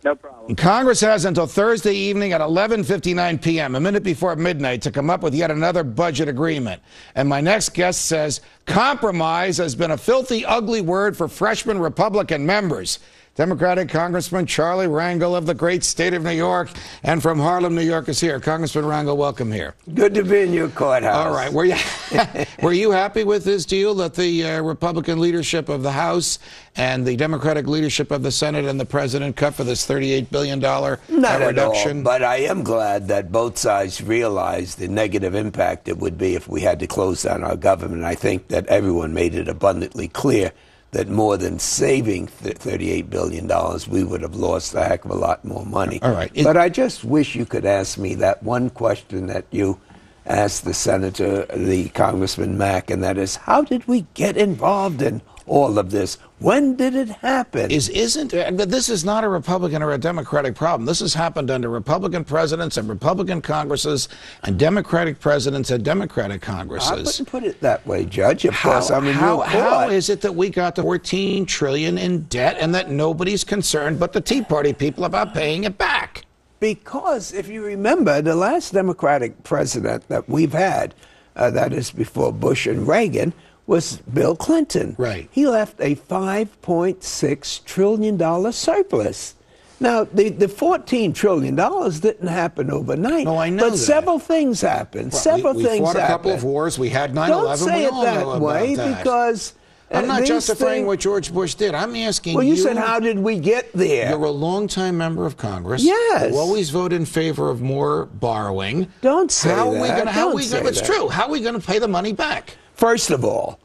No problem. Congress has until Thursday evening at 11:59 p.m., a minute before midnight, to come up with yet another budget agreement. And my next guest says compromise has been a filthy, ugly word for freshman Republican members. Democratic Congressman Charlie Rangel of the great state of New York and from Harlem, New York is here. Congressman Rangel, welcome here. Good to be in your courthouse. All right. Were you happy with this deal that the Republican leadership of the House and the Democratic leadership of the Senate and the president cut for this $38 billion reduction? Not at all, but I am glad that both sides realized the negative impact it would be if we had to close down our government. I think that everyone made it abundantly clear that more than saving $38 billion, we would have lost a heck of a lot more money. All right. But I just wish you could ask me that one question that you asked the Congressman Mack, and that is, how did we get involved in all of this? When did it happen? This is not a Republican or a Democratic problem. This has happened under Republican presidents and Republican Congresses and Democratic presidents and Democratic Congresses. I wouldn't put it that way, Judge. Of course, I'm in your court. How is it that we got to $14 trillion in debt and that nobody's concerned but the Tea Party people about paying it back? Because if you remember, the last Democratic president that we've had, that is before Bush and Reagan, was Bill Clinton. Right. He left a $5.6 trillion surplus. Now, the $14 trillion didn't happen overnight. No, I know but that. Several things happened. We fought a couple of wars. We had 9/11. Don't say we it all that know way, about that. because I'm not justifying what George Bush did. I'm asking you. Well, you said, how did we get there? You're a longtime member of Congress. Yes. You always vote in favor of more borrowing. Don't say that. It's true. How are we going to pay the money back? First of all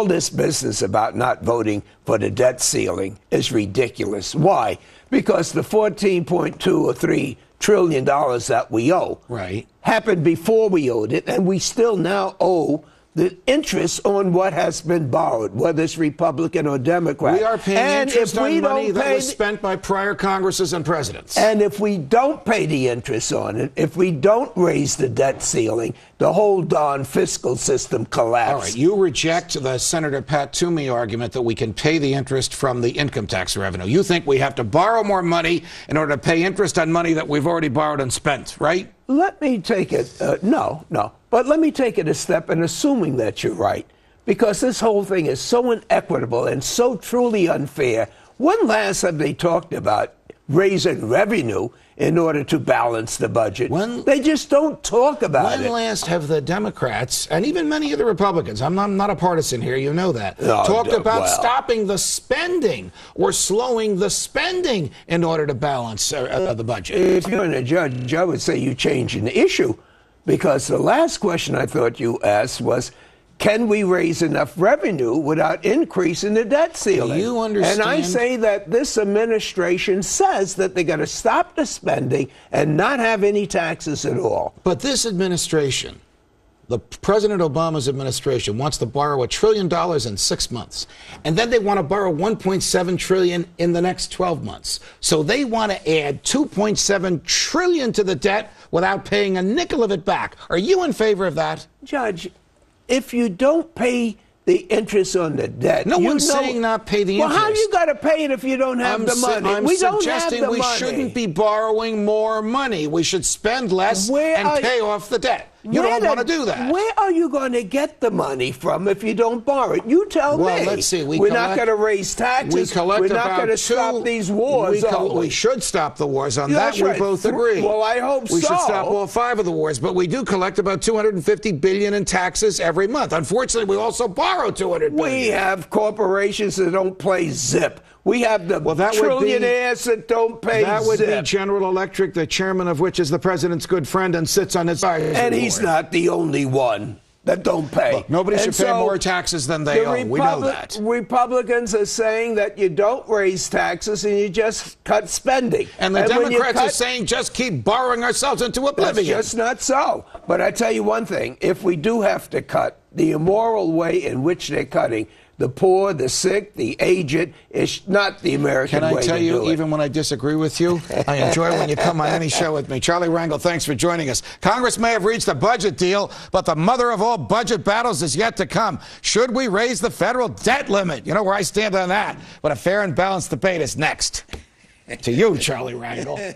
this business about not voting for the debt ceiling is ridiculous. Why? Because the $14.2 or $3 trillion that we owe happened before we owed it, and we still now owe the interest on what has been borrowed, whether it's Republican or Democrat. We are paying interest on money that was spent by prior Congresses and presidents. And if we don't pay the interest on it, if we don't raise the debt ceiling, the whole darn fiscal system collapses. All right, you reject the Senator Pat Toomey argument that we can pay the interest from the income tax revenue. You think we have to borrow more money in order to pay interest on money that we've already borrowed and spent, right? Let me take it, no. But let me take it a step in assuming that you're right, because this whole thing is so inequitable and so truly unfair. When last have they talked about raising revenue in order to balance the budget? They just don't talk about it. When last have the Democrats, and even many of the Republicans, I'm not a partisan here, you know that, talked about stopping the spending or slowing the spending in order to balance the budget? If you're a judge, I would say you're changing the issue, because the last question I thought you asked was, can we raise enough revenue without increasing the debt ceiling? You understand? And I say that this administration says that they're going to stop the spending and not have any taxes at all. But this administration, the President Obama's administration, wants to borrow $1 trillion in 6 months. And then they want to borrow $1.7 trillion in the next 12 months. So they want to add $2.7 trillion to the debt without paying a nickel of it back. Are you in favor of that? Judge, if you don't pay the interest on the debt. No one's saying not pay the interest. Well, how you got to pay it if you don't have the money? We don't have the money. We shouldn't be borrowing more money. We should spend less and pay off the debt. You don't want to do that. Where are you going to get the money from if you don't borrow it? You tell me. Well, let's see. We're not going to raise taxes. We're not going to stop these wars. We should stop the wars. On that, we both agree. Well, I hope so. We should stop all 5 of the wars, but we do collect about $250 billion in taxes every month. Unfortunately, we also borrow $200 billion. We have corporations that don't play zip. We have the trillionaires that don't pay That would zip. be General Electric, the chairman of which is the president's good friend and sits on his advisory board. And he's not the only one that don't pay. Look, nobody should pay more taxes than they owe. We know that. Republicans are saying that you don't raise taxes and you just cut spending. And the Democrats are saying just keep borrowing ourselves into oblivion. That's just not so. But I tell you one thing, if we do have to cut, the immoral way in which they're cutting, the poor, the sick, the aged, is not the American way to do it. Can I tell you, even when I disagree with you, I enjoy when you come on any show with me. Charlie Rangel, thanks for joining us. Congress may have reached a budget deal, but the mother of all budget battles is yet to come. Should we raise the federal debt limit? You know where I stand on that. But a fair and balanced debate is next. To you, Charlie Rangel.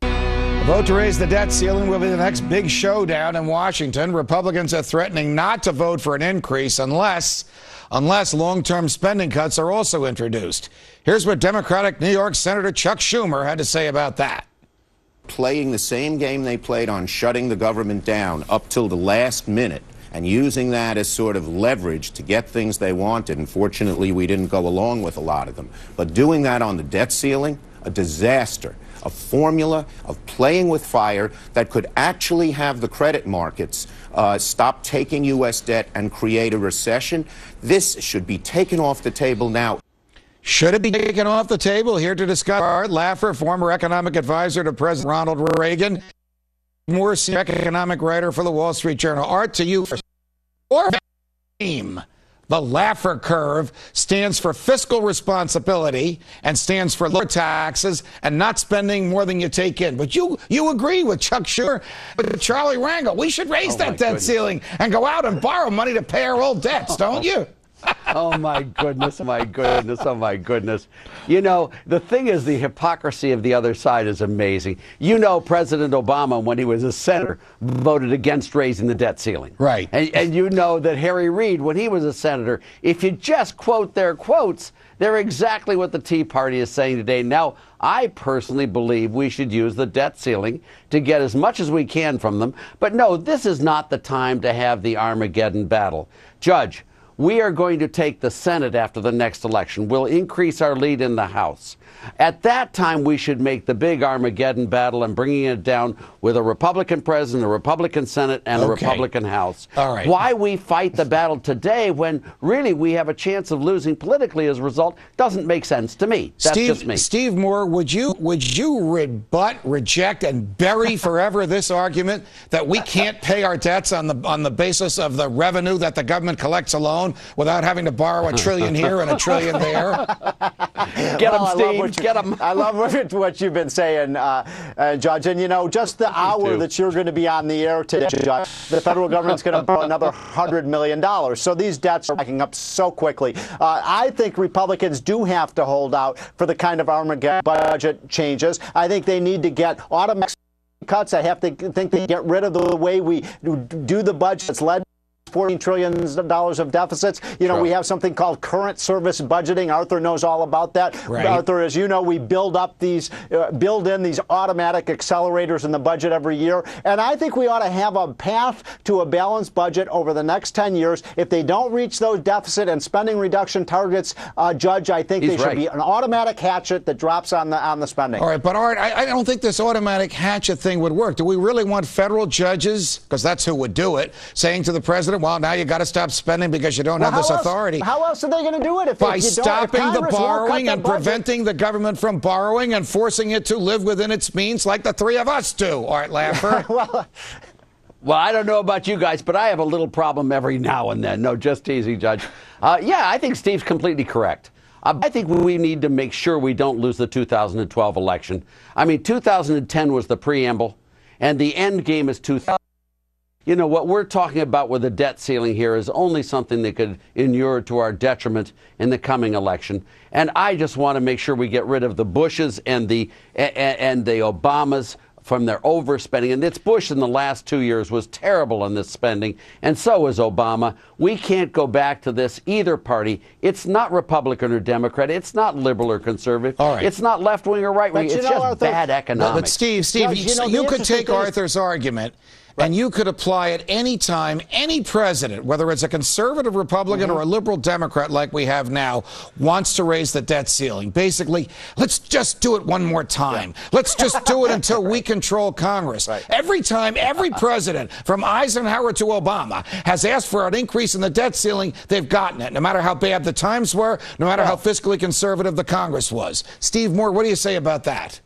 The vote to raise the debt ceiling will be the next big showdown in Washington. Republicans are threatening not to vote for an increase unless long-term spending cuts are also introduced. Here's what Democratic New York Senator Chuck Schumer had to say about that. Playing the same game they played on shutting the government down up till the last minute and using that as sort of leverage to get things they wanted. Unfortunately, we didn't go along with a lot of them. But doing that on the debt ceiling, a disaster. A formula of playing with fire that could actually have the credit markets stop taking U.S. debt and create a recession. This should be taken off the table now. Should it be taken off the table? Here to discuss, Art Laffer, former economic advisor to President Ronald Reagan, more senior economic writer for the Wall Street Journal. Art, to you first. Or team. The Laffer curve stands for fiscal responsibility and stands for lower taxes and not spending more than you take in. But you agree with Chuck Schumer, with Charlie Rangel. We should raise that debt ceiling and go out and borrow money to pay our old debts, don't you? Oh, my goodness, my goodness, oh, my goodness. You know, the thing is, the hypocrisy of the other side is amazing. You know, President Obama, when he was a senator, voted against raising the debt ceiling. Right. And you know that Harry Reid, when he was a senator, if you just quote their quotes, they're exactly what the Tea Party is saying today. Now, I personally believe we should use the debt ceiling to get as much as we can from them. But no, this is not the time to have the Armageddon battle. Judge, we are going to take the Senate after the next election. We'll increase our lead in the House. At that time, we should make the big Armageddon battle and bringing it down with a Republican president, a Republican Senate, and a Republican House. All right. Why we fight the battle today when really we have a chance of losing politically as a result doesn't make sense to me. That's just me. Steve Moore, would you rebut, reject, and bury forever this argument that we can't pay our debts on the basis of the revenue that the government collects alone without having to borrow $1 trillion here and $1 trillion there? Get them, Steve. Get them. I love what you've been saying, Judge. And, you know, just the hour that you're going to be on the air today, Judge, the federal government's going to borrow another $100 million. So these debts are racking up so quickly. I think Republicans do have to hold out for the kind of Armageddon budget changes. I think they need to get automatic cuts. I have to think they get rid of the way we do the budget. It's led $14 trillion of deficits. You know, we have something called current service budgeting. Arthur knows all about that. Right. Arthur, as you know, we build in these automatic accelerators in the budget every year. And I think we ought to have a path to a balanced budget over the next 10 years. If they don't reach those deficit and spending reduction targets, Judge, I think they should be an automatic hatchet that drops on the spending. All right, but Art, I don't think this automatic hatchet thing would work. Do we really want federal judges, because that's who would do it, saying to the president, well, now you got to stop spending because you don't have this authority? How else are they going to do it? By stopping the borrowing and preventing the government from borrowing and forcing it to live within its means like the three of us do, Art Laffer. Well, I don't know about you guys, but I have a little problem every now and then. No, just teasing, Judge. Yeah, I think Steve's completely correct. I think we need to make sure we don't lose the 2012 election. I mean, 2010 was the preamble, and the end game is 2000. You know, what we're talking about with the debt ceiling here is only something that could inure to our detriment in the coming election. And I just want to make sure we get rid of the Bushes and the Obamas from their overspending. And it's Bush in the last 2 years was terrible on this spending, and so was Obama. We can't go back to this either party. It's not Republican or Democrat. It's not liberal or conservative. All right. It's not left-wing or right-wing. It's just Arthur, bad economics. But Steve, Judge, you could take Arthur's argument and you could apply it any time, any president, whether it's a conservative Republican or a liberal Democrat like we have now, wants to raise the debt ceiling. Basically, let's just do it one more time. Let's just do it until we control Congress. Every time, every president, from Eisenhower to Obama, has asked for an increase in the debt ceiling, they've gotten it, no matter how bad the times were, no matter how fiscally conservative the Congress was. Steve Moore, what do you say about that?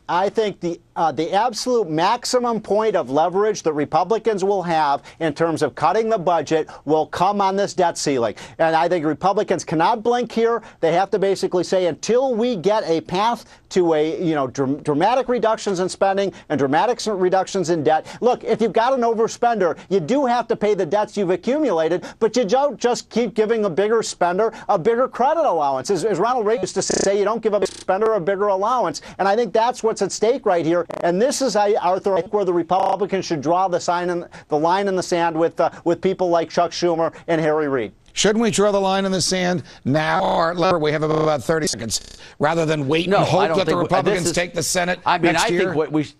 I think the absolute maximum point of leverage that Republicans will have in terms of cutting the budget will come on this debt ceiling. And I think Republicans cannot blink here. They have to basically say, until we get a path to dramatic reductions in spending and dramatic reductions in debt. Look, if you've got an overspender, you do have to pay the debts you've accumulated, but you don't just keep giving a bigger spender a bigger credit allowance. As Ronald Reagan used to say, you don't give a spender a bigger allowance. And I think that's what's at stake right here. And this is, Arthur, I think where the Republicans should draw the line in the sand with people like Chuck Schumer and Harry Reid. Shouldn't we draw the line in the sand now, or we have about 30 seconds, rather than wait and hope that the Republicans take the Senate next year? I think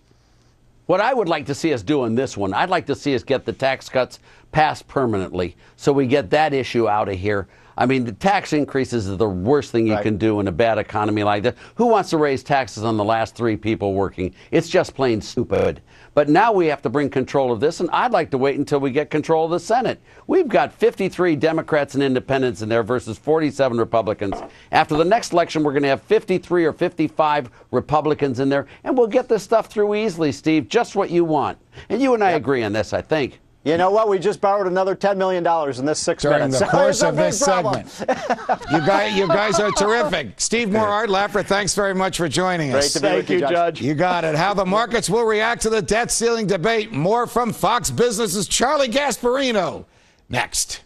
what I would like to see us do in this one, I'd like to see us get the tax cuts passed permanently so we get that issue out of here. I mean, the tax increases is the worst thing you can do in a bad economy like that. Who wants to raise taxes on the last 3 people working? It's just plain stupid. But now we have to bring control of this, and I'd like to wait until we get control of the Senate. We've got 53 Democrats and independents in there versus 47 Republicans. After the next election, we're going to have 53 or 55 Republicans in there, and we'll get this stuff through easily, Steve, just what you want. And you and I agree on this, I think. You know what? We just borrowed another $10 million in this 6 minutes. During the course of this segment. You guys are terrific. Steve Moore, Art Laffer, thanks very much for joining us. Great to be with you, Judge. You got it. How the markets will react to the debt ceiling debate. More from Fox Business's Charlie Gasparino. Next.